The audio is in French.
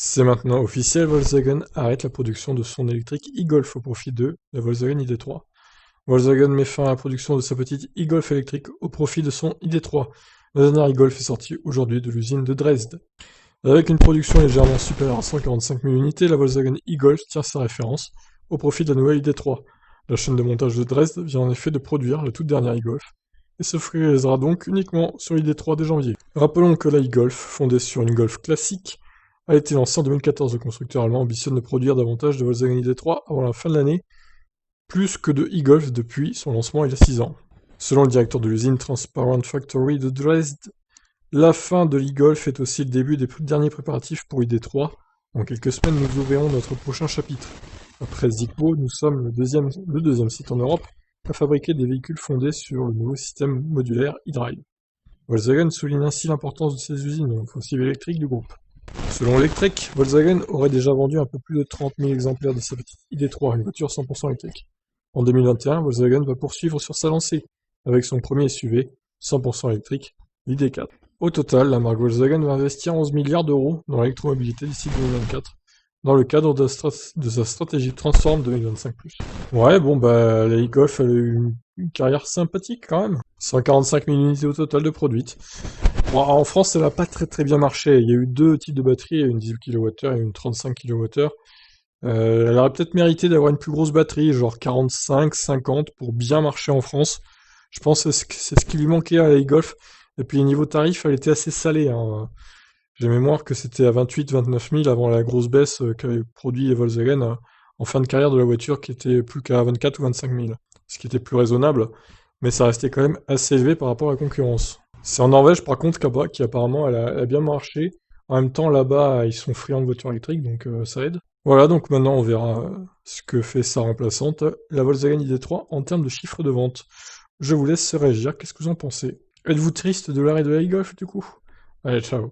C'est maintenant officiel, Volkswagen arrête la production de son électrique e-Golf au profit de la Volkswagen ID.3. Volkswagen met fin à la production de sa petite e-Golf électrique au profit de son ID.3. La dernière e-Golf est sortie aujourd'hui de l'usine de Dresde. Avec une production légèrement supérieure à 145 000 unités, la Volkswagen e-Golf tire sa référence au profit de la nouvelle ID.3. La chaîne de montage de Dresde vient en effet de produire la toute dernière e-Golf et se focalisera donc uniquement sur l'ID.3 dès janvier. Rappelons que la e-Golf, fondée sur une Golf classique, a été lancée en 2014. Le constructeur allemand ambitionne de produire davantage de Volkswagen ID.3 avant la fin de l'année, plus que de e-Golf depuis son lancement il y a 6 ans. Selon le directeur de l'usine Transparent Factory de Dresde, la fin de l'e-Golf est aussi le début des derniers préparatifs pour ID.3. Dans quelques semaines, nous ouvrirons notre prochain chapitre. Après Zico, nous sommes le deuxième site en Europe à fabriquer des véhicules fondés sur le nouveau système modulaire e-Drive. Volkswagen souligne ainsi l'importance de ces usines offensives électriques du groupe. Selon Electrek, Volkswagen aurait déjà vendu un peu plus de 30 000 exemplaires de sa petite ID.3, une voiture 100% électrique. En 2021, Volkswagen va poursuivre sur sa lancée, avec son premier SUV, 100% électrique, l'ID.4. Au total, la marque Volkswagen va investir 11 milliards d'euros dans l'électromobilité d'ici 2024, dans le cadre de sa stratégie Transform 2025+. Ouais, bon bah, la e-Golf, elle a eu une carrière sympathique quand même. 145 000 unités au total de produites. Bon, en France, ça n'a pas très bien marché. Il y a eu deux types de batteries, une 18 kWh et une 35 kWh. Elle aurait peut-être mérité d'avoir une plus grosse batterie, genre 45, 50, pour bien marcher en France. Je pense que c'est ce qui lui manquait à la e-Golf. Et puis niveau tarif, elle était assez salée, hein. J'ai mémoire que c'était à 28-29 000 avant la grosse baisse qu'avait produit Volkswagen en fin de carrière de la voiture, qui était plus qu'à 24 ou 25 000. Ce qui était plus raisonnable, mais ça restait quand même assez élevé par rapport à la concurrence. C'est en Norvège par contre qui apparemment elle a bien marché. En même temps là-bas ils sont friands de voitures électriques, donc ça aide. Voilà, donc maintenant on verra ce que fait sa remplaçante, la Volkswagen ID.3, en termes de chiffre de vente. Je vous laisse réagir, qu'est-ce que vous en pensez? Êtes-vous triste de l'arrêt de la e-Golf du coup? Allez, ciao.